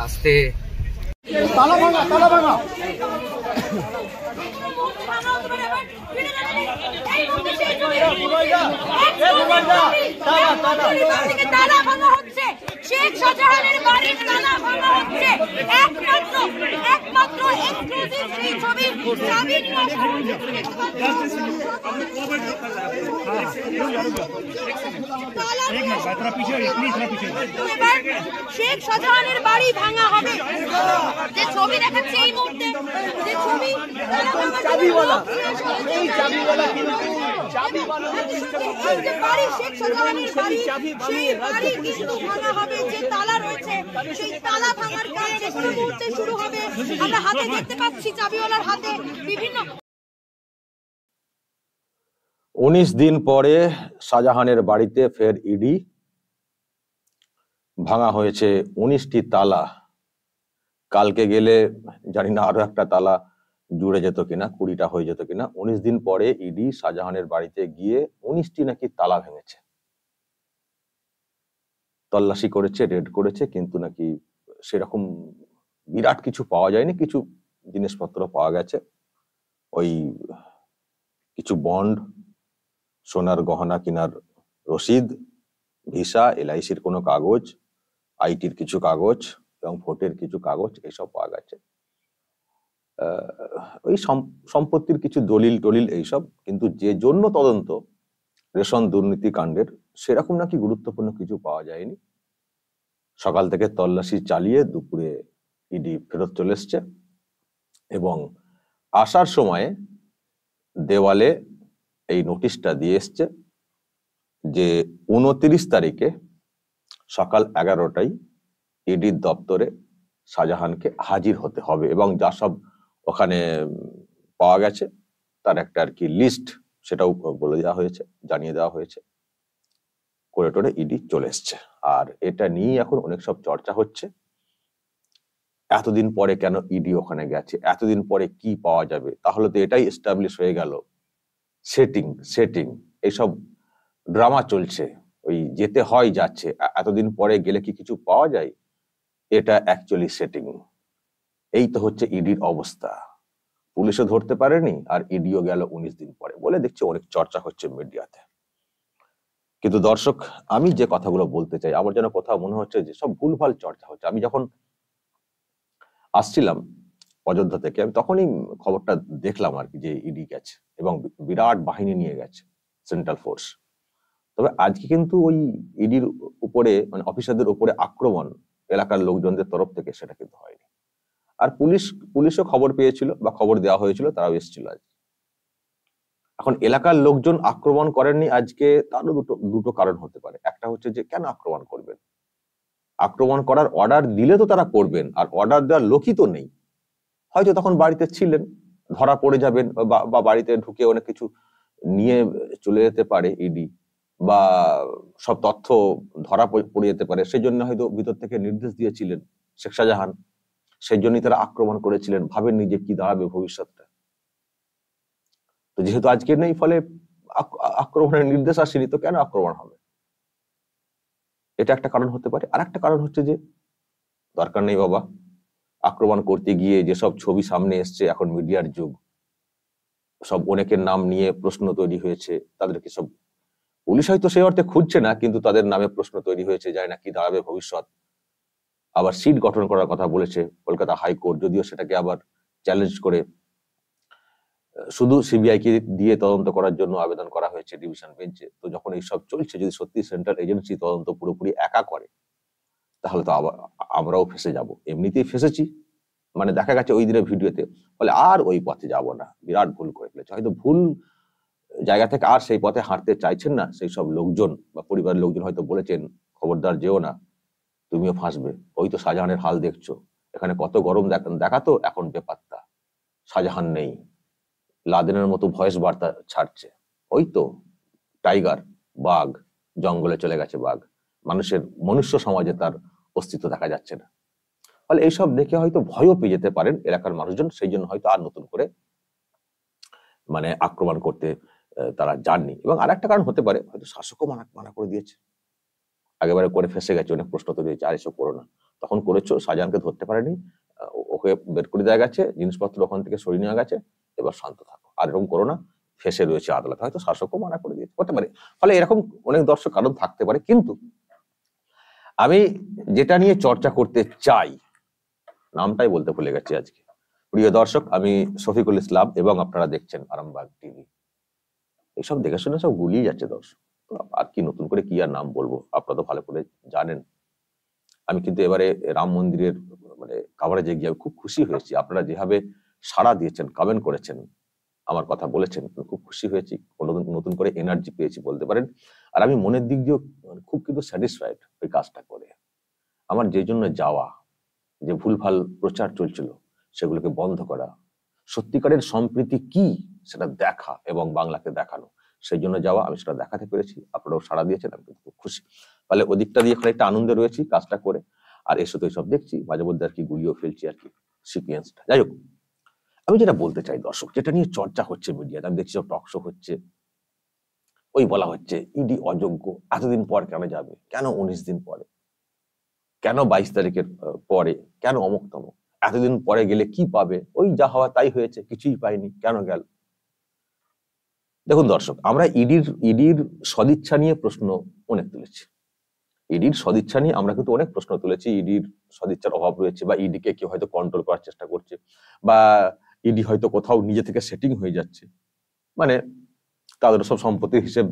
আস্তে তালা ভাঙা, তালা ভাঙা। তালা ভাঙা হচ্ছে, শেখ শাহজাহানের বাড়ির তালা ভাঙা হচ্ছে। একমাত্র এক্সক্লুসিভ সেই ছবি চাবি শেখ শাহজাহানের বাড়ি ভাঙা হবে। যে ছবি দেখাচ্ছে এই মুহূর্তে, যে ছবি বাড়ি শেখ শাহজাহানের বাড়ি, সেই বাড়ি কিন্তু ভাঙা হবে। যে তালা রয়েছে সেই তালা ভাঙার কাজ যে কোনো মুহূর্তে শুরু হবে। আমরা হাতে দেখতে পাচ্ছি চাবিওয়ালার হাতে বিভিন্ন। 19 দিন পরে শাহজাহানের বাড়িতে ফের ইডি, ভাঙা হয়েছে 19টি তালা। কালকে গেলে জানি না আরো একটা তালা জুড়ে যেত কিনা, 20টা হয়ে যেত কিনা। 19 দিন পরে ইডি শাহজাহানের বাড়িতে গিয়ে 19টি নাকি তালা ভেঙেছে, তল্লাশি করেছে, রেড করেছে, কিন্তু নাকি সেরকম বিরাট কিছু পাওয়া যায়নি। কিছু জিনিসপত্র পাওয়া গেছে, ওই কিছু বন্ড, সোনার গহনা কেনার রসিদ, ভিসা, এলআইসির কোনো কাগজ, আইটির কিছু কাগজ এবং ভোটের কিছু কাগজ, এইসব পাওয়া গেছে। ওই সম্পত্তির কিছু দলিল টলিল এইসব। কিন্তু যে জন্য তদন্ত রেশন দুর্নীতি কাণ্ডের, সেরকম নাকি গুরুত্বপূর্ণ কিছু পাওয়া যায়নি। সকাল থেকে তল্লাশি চালিয়ে দুপুরে ইডি ফেরত চলে এসছে এবং আসার সময়ে দেওয়ালে এই নোটিশটা দিয়ে এসছে যে 29 তারিখে সকাল 11টায় ইডির দপ্তরে শাহজাহানকে হাজির হতে হবে এবং যা সব ওখানে পাওয়া গেছে তার একটা আর কি লিস্ট, সেটাও বলে দেওয়া হয়েছে, জানিয়ে দেওয়া হয়েছে। করে টোরে ইডি চলে এসছে। আর এটা নিয়ে এখন অনেক সব চর্চা হচ্ছে। এতদিন পরে কেন ইডি ওখানে গেছে, এতদিন পরে কি পাওয়া যাবে? তাহলে তো এটাই এস্টাবলিশ হয়ে গেল সেটিং এইসব ড্রামা চলছে, ওই যেতে হয় যাচ্ছে। এতদিন পরে গেলে কি কিছু পাওয়া যায়? এটা অ্যাকচুয়ালি সেটিং। এই তো হচ্ছে ইডির অবস্থা। পুলিশও ধরতে পারেনি আর ইডিও গেল 19 দিন পরে বলে দেখছি অনেক চর্চা হচ্ছে মিডিয়াতে। কিন্তু দর্শক, আমি যে কথাগুলো বলতে চাই, আমার যেন কোথাও মনে হচ্ছে যে সব ভুলভাল চর্চা হচ্ছে। আমি যখন আসছিলাম অযোধ্যা থেকে, আমি তখনই খবরটা দেখলাম আর কি, যে ইডি গেছে এবং বিরাট বাহিনী নিয়ে গেছে, সেন্ট্রাল ফোর্স। তবে আজকে কিন্তু ওই ইডির উপরে, মানে অফিসারদের উপরে আক্রমণ এলাকার লোকজনদের তরফ থেকে, সেটা কিন্তু হয়নি। আর পুলিশও খবর পেয়েছিল বা খবর দেওয়া হয়েছিল, তারাও এসেছিল আজ। এখন এলাকার লোকজন আক্রমণ করেননি আজকে, তারও দুটো কারণ হতে পারে। একটা হচ্ছে যে কেন আক্রমণ করবেন? আক্রমণ করার অর্ডার দিলে তো তারা করবেন, আর অর্ডার দেওয়ার লোকই তো নেই। হয়তো তখন বাড়িতে ছিলেন, ধরা পড়ে যাবেন, বা বাড়িতে ঢুকে অনেক কিছু নিয়ে চলে যেতে পারে ইডি, বা সব তথ্য ধরা পড়ে যেতে পারে। সেই জন্য হয়তো ভিতর থেকে নির্দেশ দিয়েছিলেন শেখ শাহজাহান, সেই জন্যই তারা আক্রমণ করেছিলেন। ভাবেননি যে কি দাঁড়াবে ভবিষ্যৎটা। তো যেহেতু আজকে নেই, ফলে আক্রমণের নির্দেশ আসেনি, তো কেন আক্রমণ হবে? এটা একটা কারণ হতে পারে। আর একটা কারণ হচ্ছে যে দরকার নেই বাবা, আক্রমণ করতে গিয়ে যেসব ছবি সামনে এসছে, এখন মিডিয়ার যুগ, সব অনেকের নাম নিয়ে প্রশ্ন তৈরি হয়েছে। তাদেরকে সব পুলিশ হয়তো সেই অর্থে খুঁজছে না, কিন্তু তাদের নামে প্রশ্ন তৈরি হয়েছে, যায় না কি দাঁড়াবে ভবিষ্যৎ। আবার সিট গঠন করার কথা বলেছে কলকাতা হাইকোর্ট, যদিও সেটাকে আবার চ্যালেঞ্জ করে শুধু সিবিআই কে দিয়ে তদন্ত করার জন্য আবেদন করা হয়েছে ডিভিশন বেঞ্চে। তো যখন এইসব চলছে, যদি সত্যি সেন্ট্রাল এজেন্সি তদন্ত পুরোপুরি একা করে, তাহলে তো আবার আমরাও ফেসে যাব। এমনিতেই ফেসেছি, মানে দেখা গেছে ওই দিনের ভিডিওতে, বলে আর ওই পথে যাব না, বিরাট ভুল করে ফেলেছে। হয়তো ভুল জায়গা থেকে আর সেই পথে হাঁটতে চাইছেন না সেই সব লোকজন, বা পরিবারের লোকজন হয়তো বলেছেন খবরদার যেও না, তুমিও ফাঁসবে। ওই তো শাহজাহানের হাল দেখছো, এখানে কত গরম দেখাতো, এখন বেপাত্তা, শাহজাহান নেই, লাদেনের মতো ভয়েস বার্তা ছাড়ছে। ওই তো টাইগার, বাঘ, জঙ্গলে চলে গেছে বাঘ, মনুষ্য সমাজে তার অস্তিত্ব দেখা যাচ্ছে না। ফলে এইসব দেখে হয়তো ভয়ও পেয়ে যেতে পারেন এলাকার মানুষজন। সেই জন্য হয়তো আর নতুন করে মানে আক্রমণ করতে তারা যাননি। এবং আর একটা কারণ হতে পারে, হয়তো শাসকও মানা করে দিয়েছে, আগেবারে করে ফেসে গেছে, অনেক প্রশ্ন তৈরি হয়েছে, আর এসব করো না, তখন করেছো, শাহজাহানকে ধরতে পারেনি, ওকে বের করে দেওয়া গেছে, জিনিসপত্র ওখান থেকে সরিয়ে নেওয়া গেছে, এবার শান্ত থাকো, আর এরকম করো না, ফেসে রয়েছে আদালত, হয়তো শাসকও মানা করে দিয়েছে, হতে পারে। ফলে এরকম অনেক দর্শক কারণ থাকতে পারে। কিন্তু আমি যেটা নিয়ে চর্চা করতে চাই, নামটাই বলতে ভুলে গেছি আজকে। প্রিয় দর্শক, আমি শফিকুল ইসলাম এবং আপনারা দেখছেন আরামবাগ টিভি। এইসব দেখে শুনে সব গুলিয়ে যাচ্ছে দর্শক, আর কি নতুন করে কি আর নাম বলবো, আপনারা তো ভালো করে জানেন। আমি কিন্তু এবারে রাম মন্দিরের মানে কাভারেজে গিয়ে খুব খুশি হয়েছি। আপনারা যেভাবে সাড়া দিয়েছেন, কমেন্ট করেছেন, আমার কথা বলেছেন, খুব খুশি হয়েছি, নতুন করে এনার্জি পেয়েছি বলতে পারেন। আর আমি মনের দিক দিয়েও খুব কিন্তু স্যাটিসফাইড ওই কাজটা করে। আমার যে জন্য যাওয়া, যে ভুলভাল প্রচার চলছিল সেগুলোকে বন্ধ করা, সত্যিকারের সম্প্রীতি কি সেটা দেখা এবং বাংলাকে দেখানো, সেই জন্য যাওয়া, আমি সেটা দেখাতে পেরেছি, আপনারাও সাড়া দিয়েছেন, আমি খুব খুশি। ফলে ওদিকটা দিয়ে একটা আনন্দে রয়েছি কাজটা করে। আর এসে তো এইসব দেখছি, মাঝে মধ্যে আর কি গুলিও ফেলছি আর কি সিকুয়েন্সটা। যাই হোক, আমি যেটা বলতে চাই দর্শক, যেটা নিয়ে চর্চা হচ্ছে মিডিয়াতে, আমি দেখছি সব টক শো হচ্ছে, ওই বলা হচ্ছে ইডি অযোগ্য, এতদিন পর কেন যাবে, কেন 19 দিন পরে, কেন 22 তারিখের পরে, কেন অমুক তমুক, এতদিন পরে গেলে কি পাবে, ওই যা হওয়া তাই হয়েছে, কিছুই পাইনি, কেন গেল। দেখুন দর্শক, আমরা ইডির সদিচ্ছা নিয়ে প্রশ্ন অনেক তুলেছি, ইডির সদিচ্ছা নিয়ে আমরা কিন্তু অনেক প্রশ্ন তুলেছি। ইডির সদিচ্ছার অভাব রয়েছে, বা ইডিকে কেউ হয়তো কন্ট্রোল করার চেষ্টা করছে, বা ইডি হয়তো কোথাও নিজে থেকে সেটিং হয়ে যাচ্ছে, মানে তাদের সব সম্পত্তির হিসেব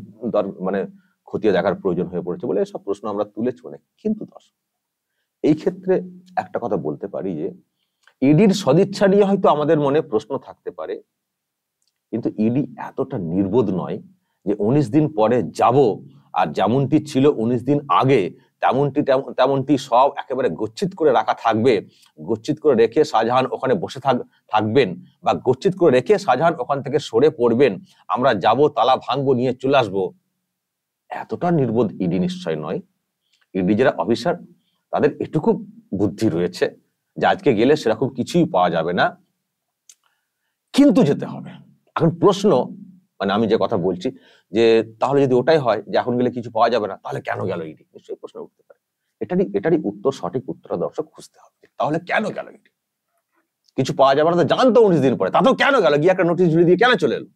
মানে খতিয়ে দেখার প্রয়োজন হয়ে পড়েছে বলে এসব প্রশ্ন আমরা তুলেছি অনেক। কিন্তু দর্শক, এই ক্ষেত্রে একটা কথা বলতে পারি যে ইডির সদিচ্ছা নিয়ে হয়তো আমাদের মনে প্রশ্ন থাকতে পারে, কিন্তু ইডি এতটা নির্বোধ নয় যে 19 দিন পরে যাব আর যেমনটি ছিল 19 দিন আগে তেমনটি সব একেবারে গচ্ছিত করে রাখা থাকবে, গচ্ছিত করে রেখে শাহজাহান ওখানে বসে থাকবেন, বা গচ্ছিত করে রেখে শাহজাহান ওখান থেকে সরে পড়বেন, আমরা যাব, তালা ভাঙবো, নিয়ে চলে আসবো। এতটা নির্বোধ ইডি নিশ্চয় নয়। ইডি যারা অফিসার, তাদের এটুকু বুদ্ধি রয়েছে যে আজকে গেলে সেরকম কিছুই পাওয়া যাবে না, কিন্তু যেতে হবে। এখন প্রশ্ন, মানে আমি যে কথা বলছি যে তাহলে যদি ওটাই হয় যে এখন গেলে কিছু পাওয়া যাবে না, তাহলে কেন গেল ইডি, নিশ্চয়ই প্রশ্ন উঠতে পারে। এটারই উত্তর, সঠিক উত্তরটা দর্শক খুঁজতে হবে। তাহলে কেন গেল ইডি? কিছু পাওয়া যাবে না তো জানতো 19 দিন পরে, তাতেও কেন গেল, গিয়ে একটা নোটিশ ঝুড়ি দিয়ে কেন চলে এলো?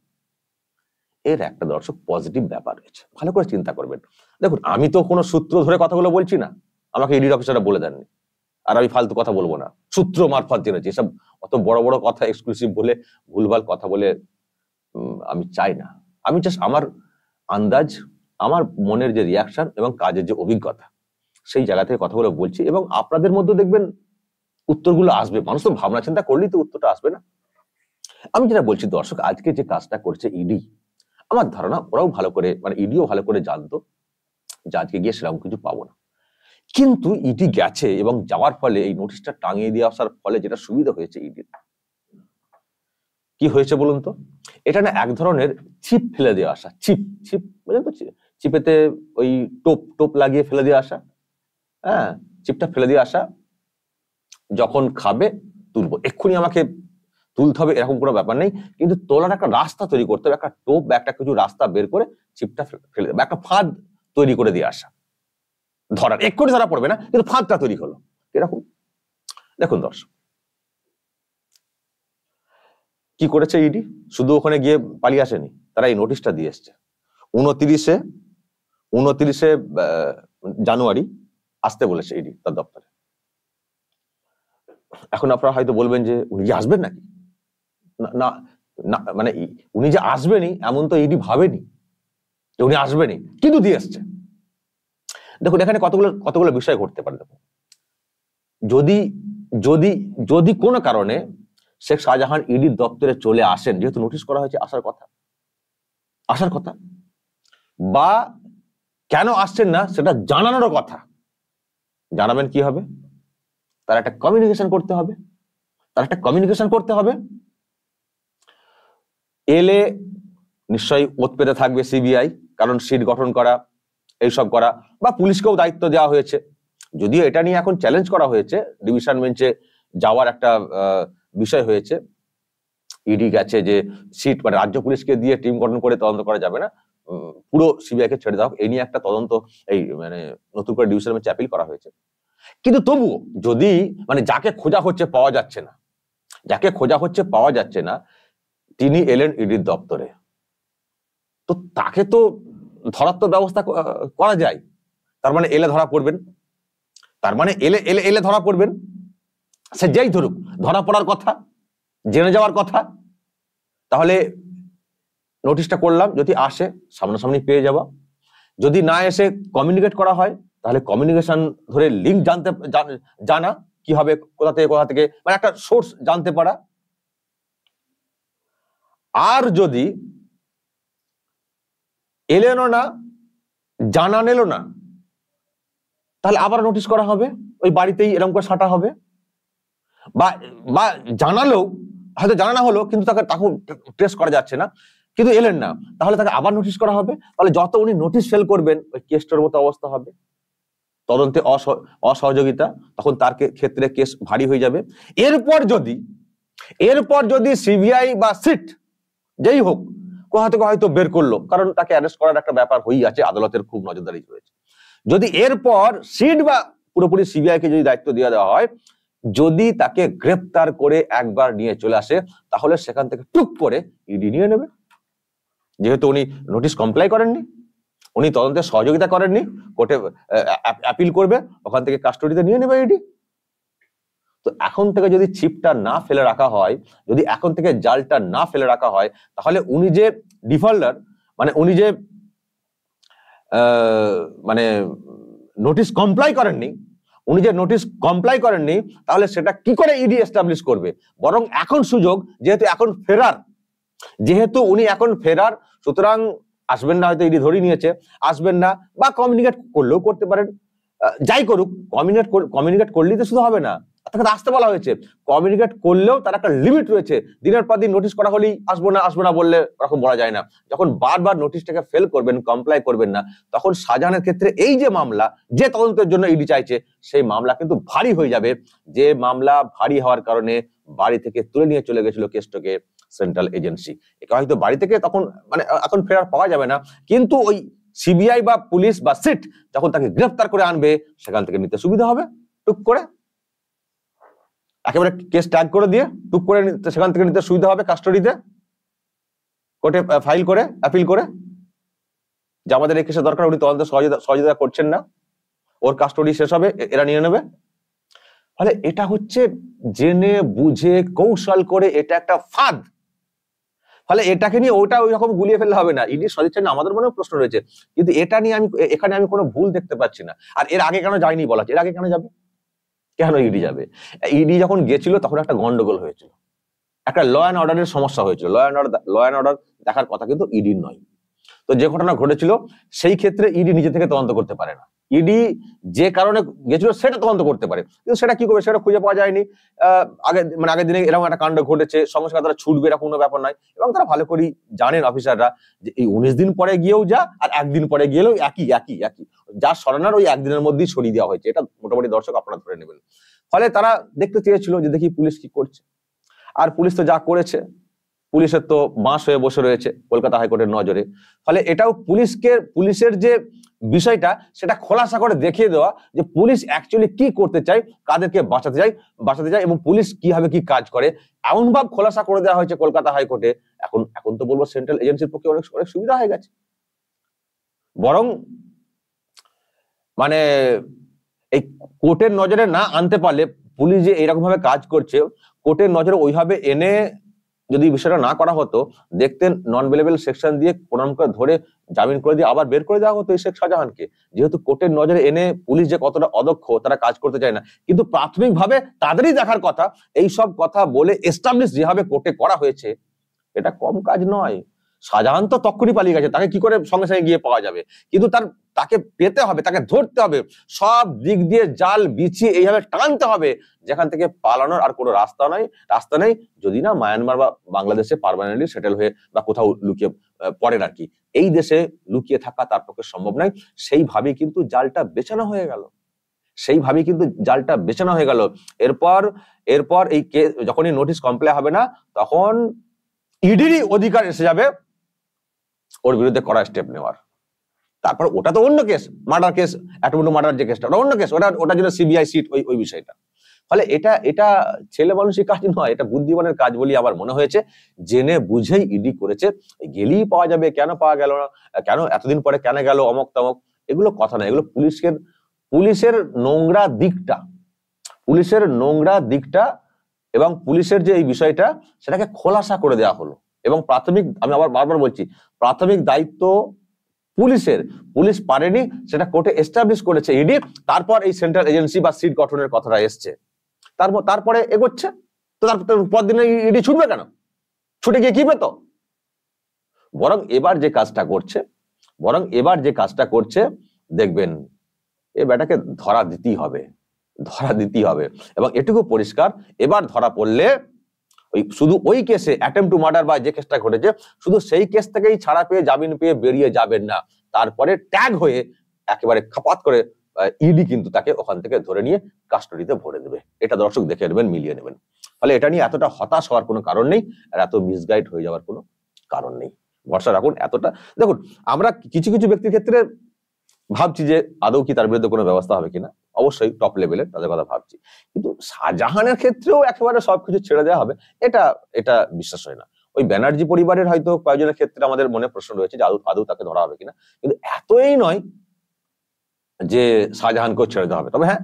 এর একটা দর্শক পজিটিভ ব্যাপার রয়েছে, ভালো করে চিন্তা করবেন। দেখুন, আমি তো কোনো সূত্র ধরে কথাগুলো বলছি না, আমাকে ইডির অফিসাররা বলে দেননি, আর আমি ফালতু কথা বলবো না, সূত্র মারফত জেনেছি। এসব অত বড় বড় কথা এক্সক্লুসিভ বলে, ভুলভাল কথা বলে আমি চাই না। আমি জাস্ট আমার আন্দাজ, আমার মনের যে রিয়াকশন এবং কাজের যে অভিজ্ঞতা, সেই জায়গা থেকে কথাগুলো বলছি, এবং আপনাদের মধ্যে দেখবেন উত্তরগুলো আসবে। মানুষ তো ভাবনা চিন্তা করলেই তো উত্তরটা আসবে না। আমি যেটা বলছি দর্শক, আজকে যে কাজটা করছে ইডি, আমার ধারণা ওরাও ভালো করে, মানে ইডিও ভালো করে জানতো যে আজকে গিয়ে সেরকম কিছু পাবো না। কিন্তু ইডি গেছে, এবং যাওয়ার ফলে এই নোটিশটা টাঙিয়ে দিয়ে আসার ফলে যেটা সুবিধা হয়েছে ইডির, কি হয়েছে বলুন তো? এটা না এক ধরনের চিপ ফেলে দিয়ে আসা, চিপ বুঝলেন তো, চিপেতে ওই টোপ লাগিয়ে ফেলে দিয়ে আসা, হ্যাঁ, চিপটা ফেলে দিয়ে আসা, যখন খাবে তুলবো, এক্ষুনি আমাকে তুলতে হবে এরকম কোনো ব্যাপার নেই, কিন্তু তোলার একটা রাস্তা তৈরি করতে হবে, একটা টোপ বা একটা কিছু রাস্তা বের করে চিপটা ফেলে দেবে, একটা ফাঁদ তৈরি করে দিয়ে আসা, ধরার এক্ষুনি ধরা পড়বে না, কিন্তু ফাঁদটা তৈরি হলো এরকম। দেখুন দর্শক, কি করেছে ইডি? শুধু ওখানে গিয়ে পালিয়ে আসেনি, তারা এই নোটিশটা দিয়ে এসছে। 29 জানুয়ারি আসতে বলেছে ইডি তার দপ্তরে। এখন আপনারা হয়তো বলবেন যে উনি কি আসবেন নাকি? না, মানে উনি যে আসবেনই এমন তো ইডি ভাবেনি যে উনি আসবেনই, কিন্তু দিয়ে এসছে। দেখুন, এখানে কতগুলো বিষয় ঘটতে পারে। দেখুন, যদি কোনো কারণে শেখ শাহজাহান ইডির দপ্তরে চলে আসেন, যেহেতু নোটিশ করা হয়েছে, আসার কথা, বা কেন আসছেন না সেটা জানানোর কথা, জানাবেন কি হবে? তার একটা কমিউনিকেশন করতে হবে। এলে নিশ্চয়ই ওত পেতে থাকবে সিবিআই, কারণ সিট গঠন করা, এইসব করা, বা পুলিশকেও দায়িত্ব দেওয়া হয়েছে। যদিও এটা নিয়ে এখন চ্যালেঞ্জ করা হয়েছে, ডিভিশন বেঞ্চে যাওয়ার একটা বিষয় হয়েছে, ইডি গেছে যে সিট মানে রাজ্য পুলিশকে দিয়ে টিম গঠন করে তদন্ত করা যাবে না, পুরো সিবিআই কে ছেড়ে দেওয়া, এই নিয়ে একটা তদন্ত এই মানে নতুন করে ডিভিশন বেঞ্চে অ্যাপিল করা হয়েছে। কিন্তু তবুও যদি মানে যাকে খোঁজা হচ্ছে পাওয়া যাচ্ছে না, যাকে খোঁজা হচ্ছে পাওয়া যাচ্ছে না, তিনি এলেন ইডির দপ্তরে, তো তাকে তো ধরার তো ব্যবস্থা করা যায়। তার মানে এলে ধরা পড়বেন, তার মানে এলে এলে এলে ধরা পড়বেন, সে যেই ধরুক, ধরা পড়ার কথা, জেনে যাওয়ার কথা। তাহলে নোটিশটা করলাম, যদি আসে সামনাসামনি পেয়ে যাওয়া, যদি না এসে কমিউনিকেট করা হয় তাহলে কমিউনিকেশন ধরে লিঙ্ক জানা কি হবে, কোথা থেকে মানে একটা সোর্স জানতে পারা। আর যদি এলেনও না, জানা নিল না, তাহলে আবার নোটিশ করা হবে, ওই বাড়িতেই এরকম করে সাঁটা হবে। বা জানালেও হয়তো জানা হলো কিন্তু তাকে ট্রেস করা যাচ্ছে না, কিন্তু এলেন না, তাহলে তাকে আবার নোটিশ করা হবে। তাহলে যত উনি নোটিশ ফেল করবেন ওই কেসটার মতো অবস্থা হবে, তদন্তে অসহযোগিতা, তখন তার ক্ষেত্রে কেস ভারী হয়ে যাবে। এরপর যদি সিবিআই বা সিট যেই হোক কোথা থেকে হয়তো বের করলো, কারণ তাকে অ্যারেস্ট করার একটা ব্যাপার হয়েই আছে, আদালতের খুব নজরদারি রয়েছে। যদি এরপর সিট বা পুরোপুরি সিবিআই কে যদি দায়িত্ব দিয়ে দেওয়া হয়, যদি তাকে গ্রেপ্তার করে একবার নিয়ে চলে আসে, তাহলে সেখান থেকে টুক করে ইডি নিয়ে নেবে। যেহেতু উনি নোটিশ কমপ্লাই করেননি, উনি তদন্তে সহযোগিতা করেননি, কোর্টে অ্যাপিল করবে, ওখান থেকে কাস্টডিতে নিয়ে নেবে ইডি। তো এখন থেকে যদি ছিপটা না ফেলে রাখা হয়, যদি এখন থেকে জালটা না ফেলে রাখা হয়, তাহলে উনি যে ডিফল্টার, মানে উনি যে মানে নোটিশ কমপ্লাই করেননি, তাহলে সেটা কি করে ইডি এস্টাবলিশ করবে? বরং এখন সুযোগ, যেহেতু উনি এখন ফেরার, সুতরাং আসবেন না, হয়তো ইডি ধরে নিয়েছে, আসবেন না, বা কমিউনিকেট করলেও করতে পারেন, যাই করুক, কমিউনিকেট করলেই তো শুধু হবে না, তাকে আসতে বলা হয়েছে। কমিউনিকেট করলেও তার একটা লিমিট রয়েছে, দিনের পর দিন নোটিশ করা হলেই আসবো না বললে ওরকম বলা যায় না। যখন বারবার নোটিশটাকে ফেল করবেন, কমপ্লাই করবেন না, তখন শাহজাহানের ক্ষেত্রে এই যে মামলা, যে তদন্তের জন্য ইডি চাইছে, সেই মামলা কিন্তু ভারী হয়ে যাবে। যে মামলা ভারী হওয়ার কারণে বাড়ি থেকে তুলে নিয়ে চলে গেছিল কেসটাকে সেন্ট্রাল এজেন্সি, একে হয়তো বাড়ি থেকে তখন মানে এখন ফেরার পাওয়া যাবে না, কিন্তু ওই সিবিআই বা পুলিশ বা সিট যখন তাকে গ্রেফতার করে আনবে, সেখান থেকে নিতে সুবিধা হবে। টুক করে একেবারে কেস ট্যাগ করে দিয়ে টুক করে সেখান থেকে নিতে সুবিধা হবে, কাস্টডিতে কোর্টে ফাইল করে অ্যাপিল করে, যে আমাদের এই কেসের দরকার, উনি তদন্তে সহযোগিতা করছেন না, ওর কাস্টডি শেষ হবে, এরা নিয়ে নেবে। ফলে এটা হচ্ছে জেনে বুঝে কৌশল করে এটা একটা ফাঁদ। ফলে এটাকে নিয়ে ওটা ওই রকম গুলিয়ে ফেললে হবে না। ইডি সদিচ্ছা নিয়ে আমাদের মনেও প্রশ্ন রয়েছে, কিন্তু এটা নিয়ে এখানে আমি কোনো ভুল দেখতে পাচ্ছি না। আর এর আগে কেন যায়নি বলা হচ্ছে, এর আগে কেন যাবে? কেন ইডি যাবে? ইডি যখন গেছিল তখন একটা গন্ডগোল হয়েছিল, একটা ল অ্যান্ড অর্ডারের সমস্যা হয়েছিল। ল অ্যান্ড অর্ডার দেখার কথা কিন্তু ইডির নয়। তো যে ঘটনা ঘটেছিল সেই ক্ষেত্রে ইডি নিজে থেকে তদন্ত করতে পারে না। ইডি যে কারণে গেছিল সেটা তদন্ত করতে পারে, কিন্তু সেটা কি করবে সেটা খুঁজে পাওয়া যায়নি। আগের দিনে এরকম একটা কাণ্ড ঘটেছে, সঙ্গে সঙ্গে তারা ছুটবে এরকম কোনো ব্যাপার নাই। এবং তারা ভালো করেই জানেন অফিসাররা যে এই 19 দিন পরে গিয়েও যা আর একদিন পরে গেলেও একই, যা সরানোর ওই একদিনের মধ্যেই সরিয়ে দেওয়া হয়েছে, এটা মোটামুটি দর্শক আপনারা ধরে নেবেন। ফলে তারা দেখতে চেয়েছিল যে দেখি পুলিশ কি করছে, আর পুলিশ তো যা করেছে, পুলিশের তো বাঁশ হয়ে বসে রয়েছে কলকাতা হাইকোর্টের নজরে। ফলে এটাও পুলিশের যে বিষয়টা সেটা খোলাসা করে দেখিয়ে দেওয়া যে পুলিশ অ্যাকচুয়ালি কি করতে চায়, কাদেরকে বাঁচাতে চায় এবং পুলিশ কিভাবে কি কাজ করে, এমন ভাব খোলাসা করে দেওয়া হয়েছে কলকাতা হাইকোর্টে। এখন তো বলবো সেন্ট্রাল এজেন্সির পক্ষে অনেক সুবিধা হয়ে গেছে। বরং মানে এই কোর্টের নজরে না আনতে পারলে, পুলিশ যে এইরকম ভাবে কাজ করছে কোর্টের নজরে ওইভাবে এনে যদি বিষয়টা না করা হতো, দেখতেন নন বেলেবল সেকশন দিয়ে কোনরকম করে ধরে জামিন করে দিয়ে আবার বের করে দেওয়া হতো এই শেখ শাহজাহানকে। যেহেতু কোর্টের নজরে এনে পুলিশ যে কতটা অদক্ষ, তারা কাজ করতে চায় না, কিন্তু প্রাথমিকভাবে তাদেরই দেখার কথা। এই সব কথা বলে এস্টাবলিশ যেভাবে কোর্টে করা হয়েছে, এটা কম কাজ নয়। শাহজাহান তো তখনই পালিয়ে গেছে, তাকে কি করে সঙ্গে সঙ্গে গিয়ে পাওয়া যাবে? কিন্তু তাকে পেতে হবে, তাকে ধরতে হবে, সব দিক দিয়ে জাল বিছিয়ে এইভাবে টানতে হবে, যেখান থেকে পালানোর আর কোনো রাস্তা নেই, যদি না মায়ানমার বা বাংলাদেশে পার্মানেন্টলি সেটেল হয়ে বা কোথাও লুকিয়ে পড়েন আর কি। এই দেশে লুকিয়ে থাকা তার পক্ষে সম্ভব নয়। সেইভাবেই কিন্তু জালটা বেছানো হয়ে গেল। এরপর এই কেস যখনই নোটিশ কমপ্লাই হবে না, তখন ইডিরই অধিকার এসে যাবে ওর বিরুদ্ধে কড়া স্টেপ নেওয়ার। তারপর ওটা তো অন্য case, murder case, attempt to murder যে কেসটা, ওটা অন্য কেস, ওটা জন্য সিবিআই সিট ওই বিষয়টা। ফলে এটা ছেলে মানুষের কাজ নয়, এটা বুদ্ধিমানের কাজ বলে আমার মনে হয়েছে। জেনে বুঝেই ইডি করেছে। গেলেই পাওয়া যাবে, কেন পাওয়া গেল না, কেন এতদিন পরে কেন গেল, অমক তমক, এগুলো কথা না। এগুলো পুলিশের নোংরা দিকটা এবং পুলিশের যে এই বিষয়টা সেটাকে খোলাসা করে দেওয়া হলো। এবং আমি আবার বারবার বলছি, প্রাথমিক দায়িত্ব পুলিশ পারেনি, সেটা কোর্টে এস্টাবলিশ করেছে ইডি। তারপর এই সেন্ট্রাল এজেন্সি বা সিট গঠনের কথাটা এসছে, তারপরে এগোচ্ছে। তো তারপর পর দিনে ইডি ছুটবে কেন? ছুটে গিয়ে কি পেত? বরং এবার যে কাজটা করছে দেখবেন, এ ব্যাটাকে ধরা দিতেই হবে। এবং এটুকু পরিষ্কার, এবার ধরা পড়লে শুধু ওই কেসে অ্যাটেম্পট টু মার্ডার বা যে কেসটা ঘটেছে, শুধু সেই কেস থেকেই ছাড়া পেয়ে জামিন পেয়ে বেরিয়ে যাবেন না, তারপরে ট্যাগ হয়ে একেবারে খাপাত করে ইডি কিন্তু তাকে ওখান থেকে ধরে নিয়ে কাস্টডিতে ভরে দেবে। এটা দর্শক দেখে নেবেন, মিলিয়ে নেবেন। ফলে এটা নিয়ে এতটা হতাশ হওয়ার কোনো কারণ নেই, আর এত মিসগাইড হয়ে যাওয়ার কোনো কারণ নেই। ভরসা রাখুন। দেখুন, আমরা কিছু ব্যক্তির ক্ষেত্রে ভাবছি যে আদৌ কি তার বিরুদ্ধে কোনো ব্যবস্থা হবে কিনা, অবশ্যই টপ লেভেলের তাদের কথা ভাবছি। কিন্তু শাহজাহানের ক্ষেত্রেও একেবারে সবকিছু ছেড়ে দেওয়া হবে, এটা বিশ্বাস হয় না। ওই ব্যানার্জি পরিবারের হয়তো কয়েকজনের ক্ষেত্রে আমাদের মনে প্রশ্ন রয়েছে যে আদৌ তাকে ধরা হবে কিনা, কিন্তু এতই নয় যে শাহজাহানকেও ছেড়ে দেওয়া হবে। তবে হ্যাঁ,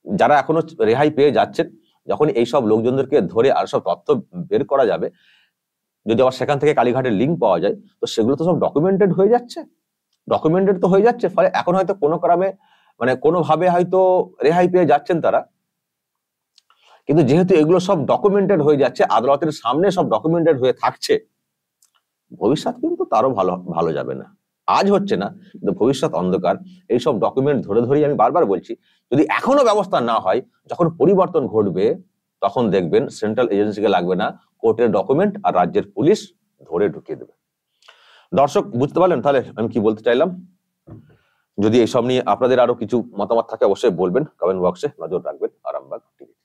যারা এখনো রেহাই পেয়ে যাচ্ছেন, যখন এইসব লোকজনদেরকে ধরে আর সব তথ্য বের করা যাবে, যদি আবার সেখান থেকে কালীঘাটের লিঙ্ক পাওয়া যায়, তো সেগুলো তো সব ডকুমেন্টেড হয়ে যাচ্ছে। ফলে এখন হয়তো কোনো ক্রমে কোনোভাবে হয়তো রেহাই পেয়ে যাচ্ছেন তারা। কিন্তু যেহেতু এগুলো সব ডকুমেন্টেড হয়ে যাচ্ছে, আদালতের সামনে সব ডকুমেন্টেড হয়ে থাকছে, ভবিষ্যৎ কিন্তু তারও ভালো যাবে না। আজ হচ্ছে না, কিন্তু ভবিষ্যৎ অন্ধকার। এইসব ডকুমেন্ট ধরেই আমি বারবার বলছি, যদি এখনো ব্যবস্থা না হয়, যখন পরিবর্তন ঘটবে, তখন দেখবেন সেন্ট্রাল এজেন্সিকে লাগবে না, কোর্টের ডকুমেন্ট আর রাজ্যের পুলিশ ধরে ঢুকিয়ে দেবে। দর্শক বুঝতে পারলেন তাহলে আমি কি বলতে চাইলাম? যদি এইসব নিয়ে আপনাদের আরো কিছু মতামত থাকে, অবশ্যই বলবেন কমেন্ট বক্সে। নজর রাখবেন আরামবাগ টিভি।